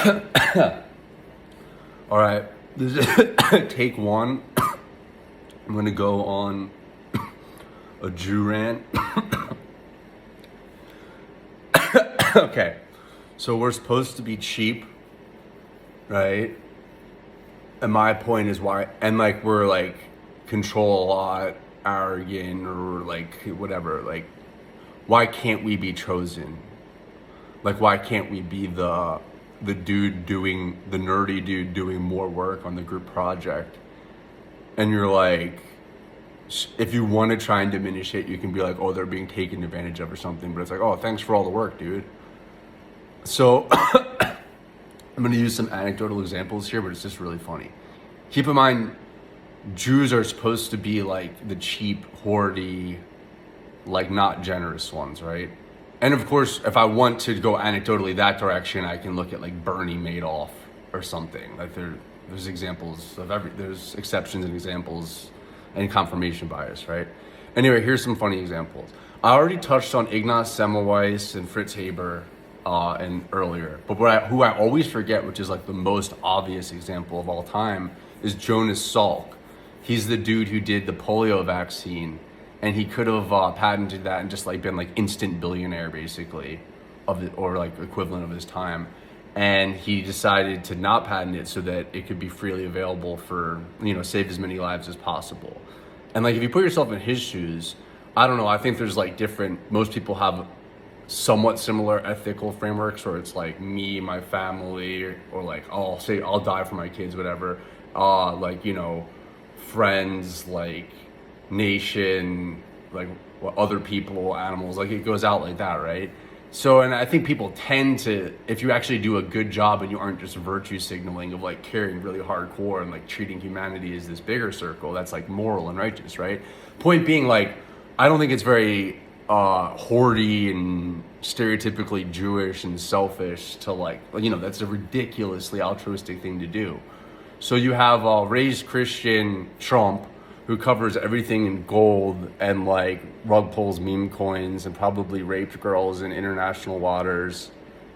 All right, this is take one. I'm gonna go on a Jew rant. Okay, so we're supposed to be cheap, right? And my point is why, and like we're like control a lot, arrogant, or like whatever. Like, why can't we be chosen? Like, why can't we be the dude doing, the nerdy dude doing more work on the group project? And you're like, if you want to try and diminish it, you can be like, oh, they're being taken advantage of or something. But it's like, oh, thanks for all the work, dude. So I'm going to use some anecdotal examples here, but it's just really funny. Keep in mind, Jews are supposed to be like the cheap, hoardy, like not generous ones, right? And of course, if I want to go anecdotally that direction, I can look at like Bernie Madoff or something. Like there's examples of there's exceptions and examples and confirmation bias, right? Anyway, here's some funny examples. I already touched on Ignaz Semmelweis and Fritz Haber and earlier, but who I always forget, which is like the most obvious example of all time, is Jonas Salk. He's the dude who did the polio vaccine. And he could have patented that and just like been like instant billionaire basically, or like equivalent of his time. And he decided to not patent it so that it could be freely available for, save as many lives as possible. And like if you put yourself in his shoes, I don't know, I think there's like most people have somewhat similar ethical frameworks where it's like me, my family, or like I'll die for my kids, whatever. Friends, like nation, like other people, animals, like it goes out like that, right? So, and I think people tend to, if you actually do a good job and you aren't just virtue signaling of like caring really hardcore and like treating humanity as this bigger circle, that's like moral and righteous, right? Point being, like, I don't think it's very hoardy and stereotypically Jewish and selfish to like, that's a ridiculously altruistic thing to do. So you have raised Christian Trump, who covers everything in gold and like rug pulls meme coins and probably raped girls in international waters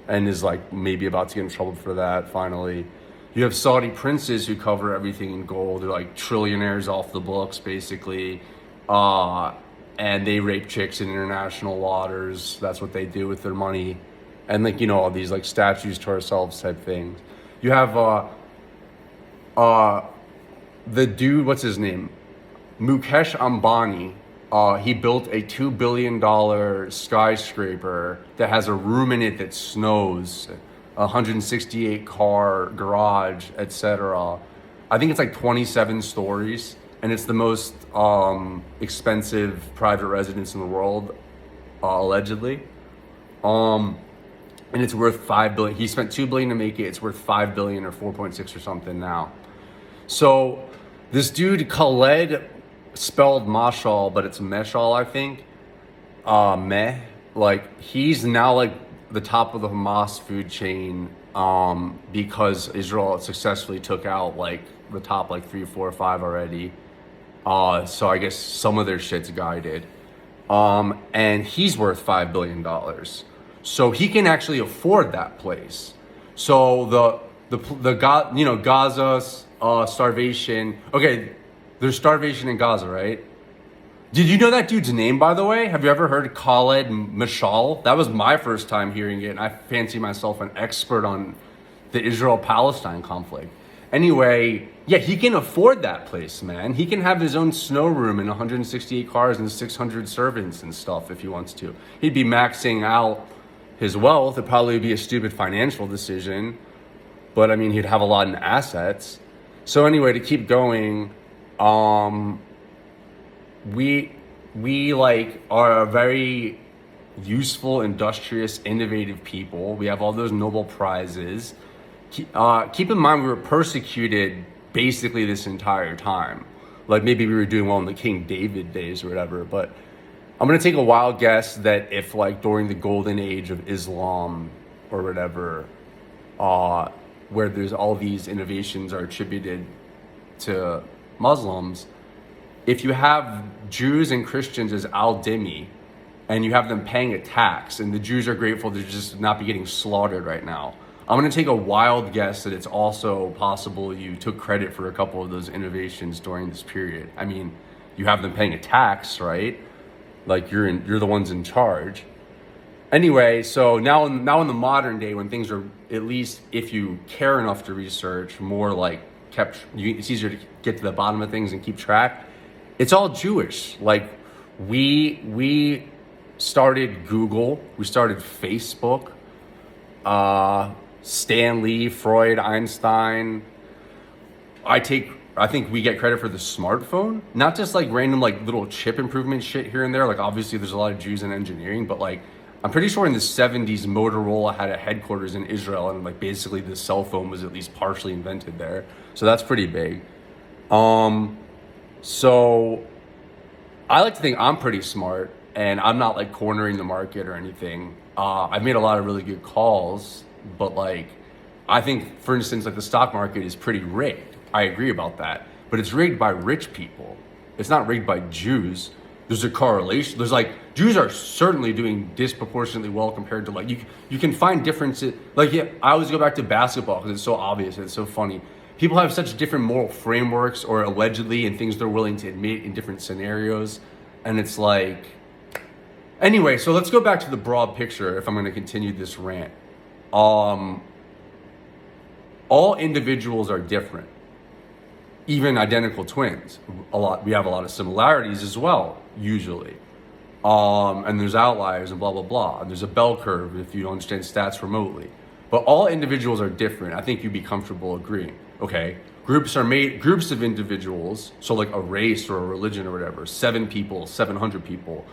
and is like maybe about to get in trouble for that finally. You have Saudi princes who cover everything in gold. They're like trillionaires off the books basically. And they rape chicks in international waters. That's what they do with their money. And like, all these like statues to ourselves type things. You have the dude, what's his name? Mukesh Ambani, he built a $2 billion skyscraper that has a room in it that snows, a 168 car garage, etc. I think it's like 27 stories, and it's the most expensive private residence in the world, allegedly. And it's worth $5 billion. He spent $2 billion to make it. It's worth $5 billion or 4.6 or something now. So this dude Khaled, spelled Mashal, but it's Meshal, I think. Like he's now like the top of the Hamas food chain because Israel successfully took out like the top like 3, 4, or 5 already. So I guess some of their shit's guided. And he's worth $5 billion. So he can actually afford that place. So Gaza's starvation. Okay, there's starvation in Gaza, right? Did you know that dude's name, by the way? Have you ever heard Khaled Mashal? That was my first time hearing it, and I fancy myself an expert on the Israel-Palestine conflict. Anyway, yeah, he can afford that place, man. He can have his own snow room and 168 cars and 600 servants and stuff if he wants to. He'd be maxing out his wealth. It'd probably be a stupid financial decision, but I mean, he'd have a lot in assets. So anyway, to keep going, we like are a very useful, industrious, innovative people. We have all those Nobel Prizes. Keep in mind, we were persecuted basically this entire time. Like maybe we were doing well in the King David days or whatever, but I'm gonna take a wild guess that if like during the golden age of Islam or whatever, where there's all these innovations are attributed to Muslims, if you have Jews and Christians as al-Dhimmi and you have them paying a tax and the Jews are grateful to just not be getting slaughtered right now, I'm going to take a wild guess that it's also possible you took credit for a couple of those innovations during this period. I mean, you have them paying a tax, right? Like you're the ones in charge. Anyway, so now in the modern day, when things are, at least if you care enough to research, more like it's easier to get to the bottom of things and keep track. It's all Jewish. Like we started Google, we started Facebook, Stan Lee, Freud, Einstein. I think we get credit for the smartphone, not just like random like little chip improvement shit here and there. Like obviously there's a lot of Jews in engineering, but like I'm pretty sure in the 70s Motorola had a headquarters in Israel, and like basically the cell phone was at least partially invented there. So that's pretty big. So I like to think I'm pretty smart, and I'm not like cornering the market or anything. I've made a lot of really good calls, but like I think, for instance, like the stock market is pretty rigged. I agree about that, but it's rigged by rich people. It's not rigged by Jews. There's a correlation. There's like, Jews are certainly doing disproportionately well compared to like, you can find differences. Like, yeah, I always go back to basketball because it's so obvious and it's so funny. People have such different moral frameworks, or allegedly, and things they're willing to admit in different scenarios. And it's like, anyway, so let's go back to the broad picture if I'm going to continue this rant. All individuals are different. Even identical twins, we have a lot of similarities as well, usually. And there's outliers and blah, blah, blah. And there's a bell curve if you don't understand stats remotely. But all individuals are different. I think you'd be comfortable agreeing. Okay, groups of individuals, so like a race or a religion or whatever, 7 people, 700 people,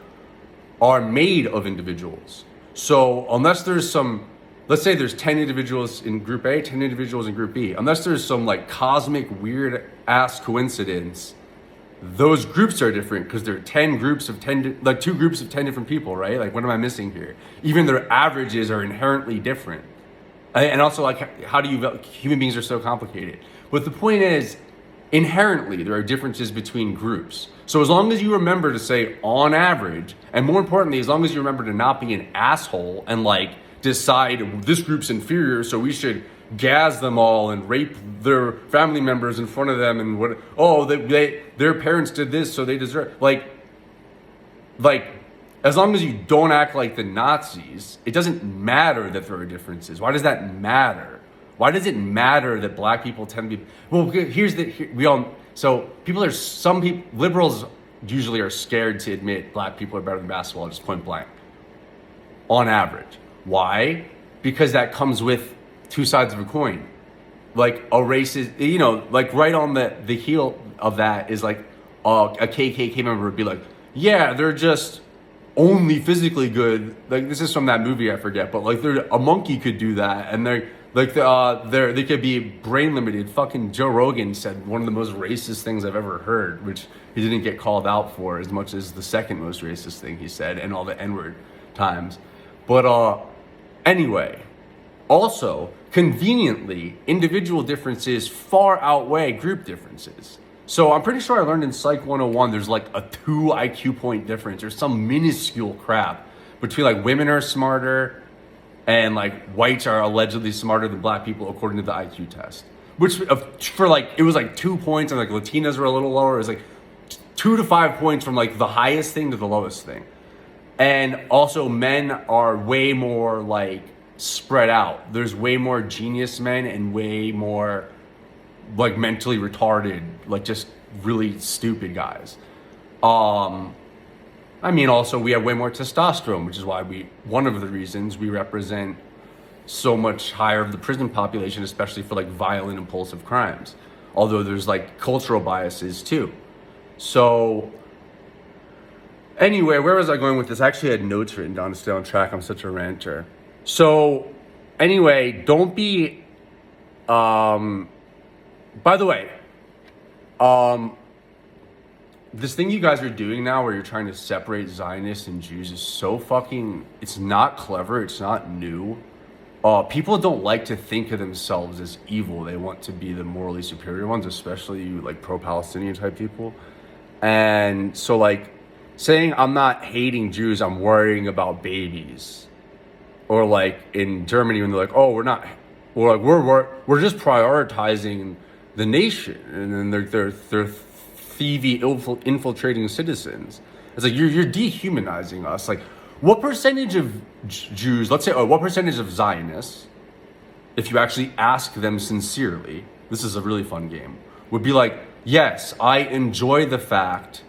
are made of individuals. So unless there's some, let's say there's 10 individuals in group A, 10 individuals in group B, unless there's some like cosmic weird ass coincidence, those groups are different because they're 10 groups of 10, like 2 groups of 10 different people, right? Like what am I missing here? Even their averages are inherently different. And also like, how do human beings are so complicated. But the point is, inherently there are differences between groups. So as long as you remember to say on average, and more importantly, as long as you remember to not be an asshole and like decide this group's inferior, so we should gas them all and rape their family members in front of them, and what, oh, their parents did this, so they deserve, like, as long as you don't act like the Nazis, it doesn't matter that there are differences. Why does that matter? Why does it matter that black people tend to be, well, some people, liberals usually are scared to admit black people are better than basketball, just point blank, on average. Why? Because that comes with 2 sides of a coin. Like a racist, like right on the heel of that is like a KKK member would be like, yeah, they're just only physically good. Like this is from that movie, I forget, but like a monkey could do that, and they're like they could be brain limited. Fucking Joe Rogan said one of the most racist things I've ever heard, which he didn't get called out for as much as the second most racist thing he said, and all the N-word times. But anyway, also conveniently, individual differences far outweigh group differences. So I'm pretty sure I learned in Psych 101 there's like a 2 IQ point difference or some minuscule crap between like women are smarter and like whites are allegedly smarter than black people according to the IQ test. Which for like, it was like 2 points, and like Latinas were a little lower. It was like 2 to 5 points from like the highest thing to the lowest thing. And also men are way more like spread out. There's way more genius men and way more like mentally retarded, like just really stupid guys. I mean, also we have way more testosterone, which is why one of the reasons we represent so much higher of the prison population, especially for like violent, impulsive crimes. Although there's like cultural biases too. So anyway, where was I going with this? I actually had notes written down to stay on track. I'm such a ranter. So anyway, don't be, by the way, this thing you guys are doing now where you're trying to separate Zionists and Jews is so fucking, it's not clever, it's not new. People don't like to think of themselves as evil. They want to be the morally superior ones, especially like pro-Palestinian type people. And so like saying I'm not hating Jews, I'm worrying about babies. Or like in Germany when they're like, oh, we're not Or like we're just prioritizing the nation, and then they're thievy, infiltrating citizens. It's like you're dehumanizing us. Like, what percentage of Jews, let's say, what percentage of Zionists, if you actually ask them sincerely, this is a really fun game, would be like, yes, I enjoy the fact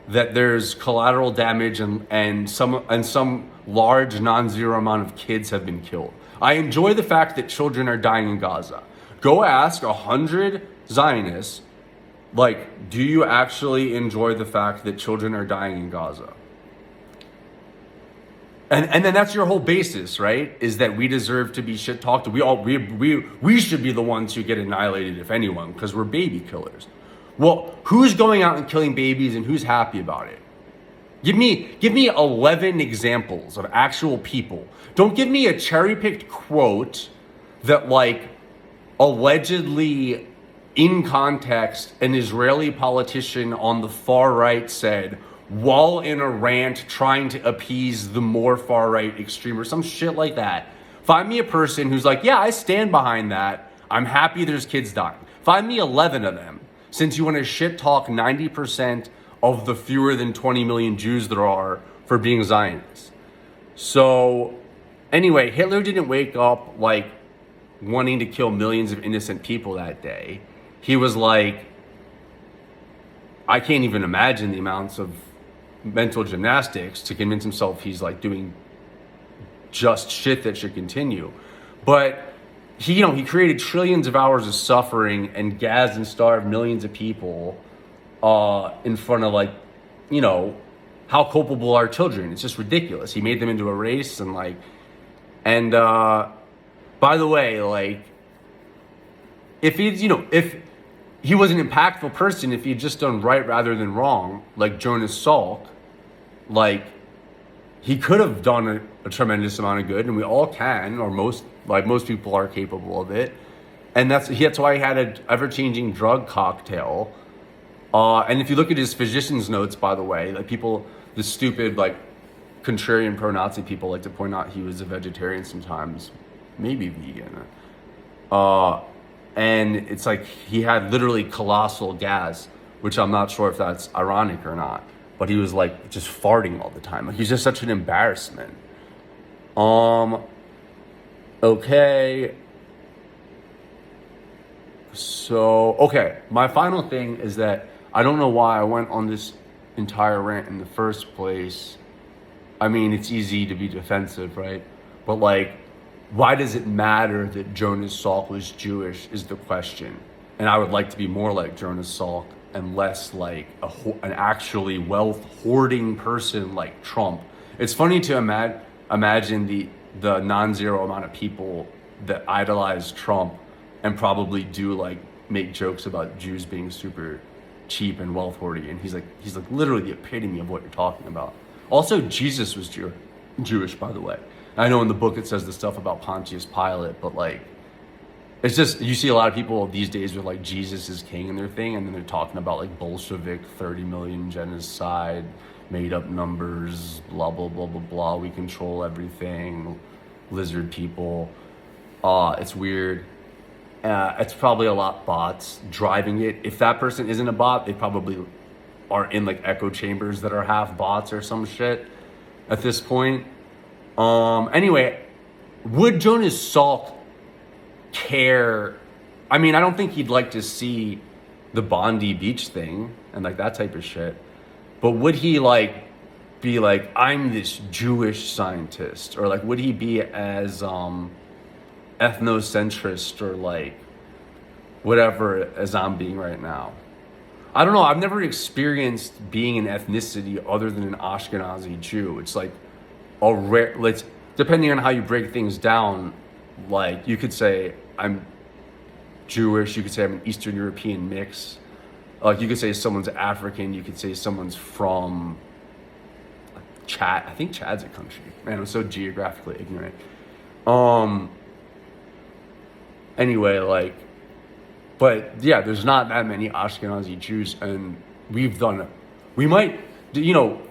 that there's collateral damage and some large non-zero amount of kids have been killed. I enjoy the fact that children are dying in Gaza. Go ask 100 Zionists, like, do you actually enjoy the fact that children are dying in Gaza? And then that's your whole basis, right? Is that we deserve to be shit talked. We should be the ones who get annihilated, if anyone, because we're baby killers. Well, who's going out and killing babies and who's happy about it? Give me 11 examples of actual people. Don't give me a cherry-picked quote that, like, allegedly in context an Israeli politician on the far right said while in a rant trying to appease the more far right extreme or some shit like that. Find me a person who's like, yeah, I stand behind that. I'm happy there's kids dying. Find me 11 of them, since you want to shit talk 90% of the fewer than 20 million Jews there are for being Zionists. So anyway, Hitler didn't wake up like wanting to kill millions of innocent people that day. He was like, I can't even imagine the amounts of mental gymnastics to convince himself he's like doing just shit that should continue. But he created trillions of hours of suffering and gassed and starved millions of people in front of, like, how culpable are children? It's just ridiculous. He made them into a race and by the way, like, if he was an impactful person, if he had just done right rather than wrong, like Jonas Salk, like, he could have done a tremendous amount of good, and we all can, or most people are capable of it. And that's why he had an ever-changing drug cocktail. And if you look at his physician's notes, by the way, like the stupid, like, contrarian pro-Nazi people like to point out he was a vegetarian sometimes, maybe vegan. And it's like he had literally colossal gas, which I'm not sure if that's ironic or not. But he was like just farting all the time. Like, he's just such an embarrassment. Okay. So, okay. My final thing is that I don't know why I went on this entire rant in the first place. I mean, it's easy to be defensive, right? But, like, why does it matter that Jonas Salk was Jewish is the question. And I would like to be more like Jonas Salk and less like an actually wealth hoarding person like Trump. It's funny to imagine the non-zero amount of people that idolize Trump and probably do like make jokes about Jews being super cheap and wealth hoarding. And he's like literally the epitome of what you're talking about. Also, Jesus was Jewish, by the way. I know in the book it says the stuff about Pontius Pilate, but like, it's just, you see a lot of people these days with like Jesus is king in their thing, and then they're talking about like Bolshevik 30 million genocide, made up numbers, blah, blah, blah, blah, blah. We control everything, lizard people. It's weird. It's probably a lot bots driving it. If that person isn't a bot, they probably are in like echo chambers that are half bots or some shit at this point. Anyway, would Jonas Salk care? I mean, I don't think he'd like to see the Bondi Beach thing and like that type of shit. But would he like be like, I'm this Jewish scientist? Or like, would he be as ethnocentrist or like whatever as I'm being right now? I don't know. I've never experienced being an ethnicity other than an Ashkenazi Jew. It's like a rare, like, depending on how you break things down, like you could say I'm Jewish, you could say I'm an Eastern European mix. Like you could say someone's African, you could say someone's from Chad. I think Chad's a country. Man, I'm so geographically ignorant. Anyway, like, but yeah, there's not that many Ashkenazi Jews, and we might,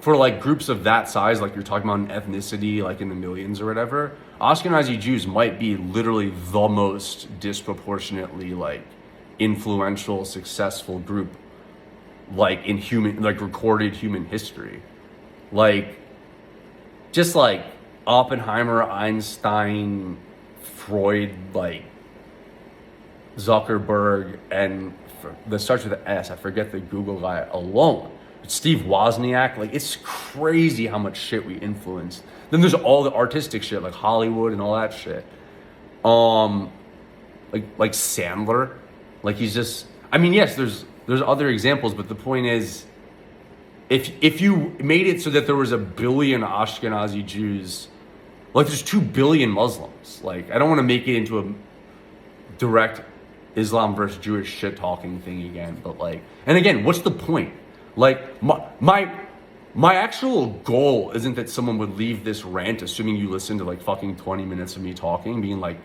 for like groups of that size, like you're talking about an ethnicity, like in the millions or whatever, Ashkenazi Jews might be literally the most disproportionately like influential, successful group like in human, like recorded human history. Like, just like Oppenheimer, Einstein, Freud, like Zuckerberg, and that starts with an S, I forget the Google guy alone. Steve Wozniak, like it's crazy how much shit we influenced. Then there's all the artistic shit like Hollywood and all that shit. Like Sandler, like he's just. I mean, yes, there's other examples, but the point is, if you made it so that there was 1 billion Ashkenazi Jews, like there's 2 billion Muslims. Like I don't want to make it into a direct Islam versus Jewish shit talking thing again, but like, and again, what's the point? Like my actual goal isn't that someone would leave this rant, assuming you listen to like fucking 20 minutes of me talking, being like,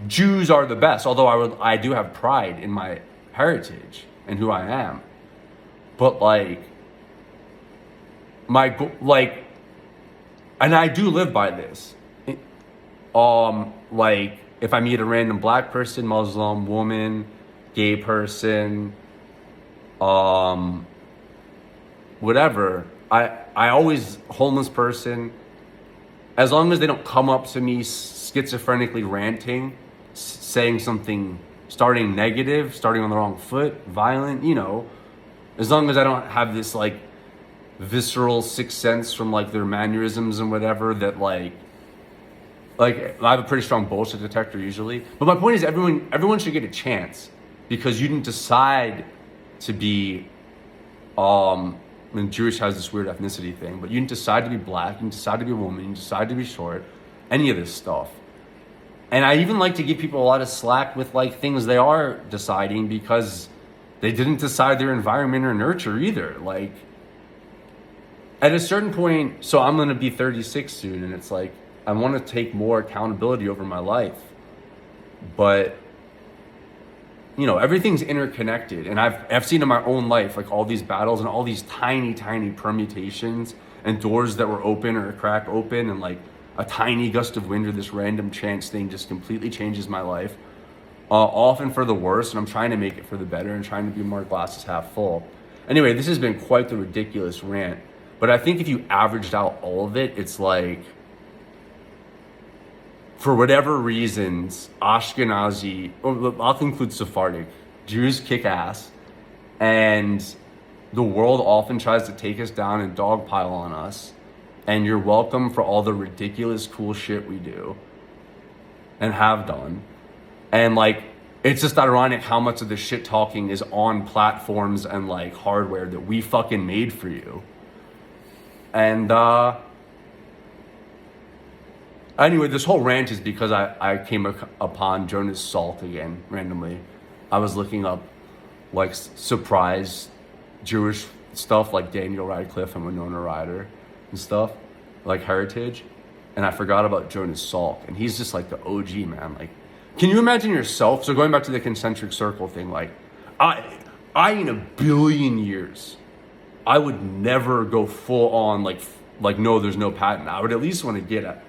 Jews are the best. Although I do have pride in my heritage and who I am, but like and I do live by this. Like if I meet a random black person, Muslim, woman, gay person, whatever, I always, homeless person, as long as they don't come up to me schizophrenically ranting, saying something, starting negative, starting on the wrong foot, violent, you know, as long as I don't have this like visceral sixth sense from like their mannerisms and whatever that like I have a pretty strong bullshit detector usually. But my point is everyone should get a chance, because you didn't decide to be and Jewish has this weird ethnicity thing, but you didn't decide to be black, you didn't decide to be a woman, you didn't decide to be short, any of this stuff. And I even like to give people a lot of slack with like things they are deciding, because they didn't decide their environment or nurture either. Like at a certain point, so I'm gonna be 36 soon, and it's like I want to take more accountability over my life, but you know, everything's interconnected, and I've seen in my own life like all these battles and all these tiny permutations and doors that were open or a crack open, and like a tiny gust of wind or this random chance thing just completely changes my life, often for the worse, and I'm trying to make it for the better and trying to be more glasses half full. Anyway, this has been quite the ridiculous rant, but I think if you averaged out all of it, it's like, for whatever reasons, Ashkenazi, I'll include Sephardic, Jews kick ass, and the world often tries to take us down and dogpile on us, and you're welcome for all the ridiculous cool shit we do and have done. And like, it's just ironic how much of the shit talking is on platforms and like hardware that we fucking made for you. And anyway, this whole rant is because I came upon Jonas Salk again randomly. I was looking up like surprise Jewish stuff like Daniel Radcliffe and Winona Ryder and stuff, like heritage, and I forgot about Jonas Salk, and he's just like the OG, man. Like, can you imagine yourself? So going back to the concentric circle thing, like I in 1 billion years, I would never go full on like no, there's no patent. I would at least want to get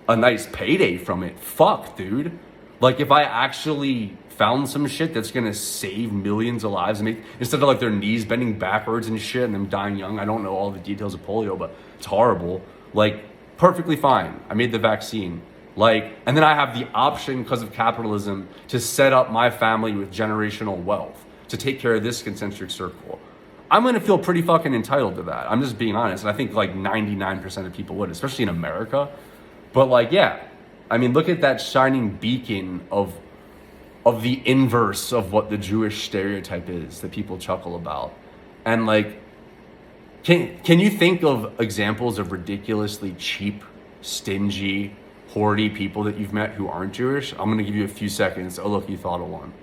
a nice payday from it. Fuck, dude. Like if I actually found some shit that's gonna save millions of lives and make, instead of like their knees bending backwards and shit and them dying young, I don't know all the details of polio, but it's horrible. Like perfectly fine. I made the vaccine. Like, and then I have the option because of capitalism to set up my family with generational wealth to take care of this concentric circle. I'm gonna feel pretty fucking entitled to that. I'm just being honest. And I think like 99% of people would, especially in America. But like, yeah, I mean, look at that shining beacon of the inverse of what the Jewish stereotype is that people chuckle about. And like, can you think of examples of ridiculously cheap, stingy, hoardy people that you've met who aren't Jewish? I'm gonna give you a few seconds. Oh, look, you thought of one.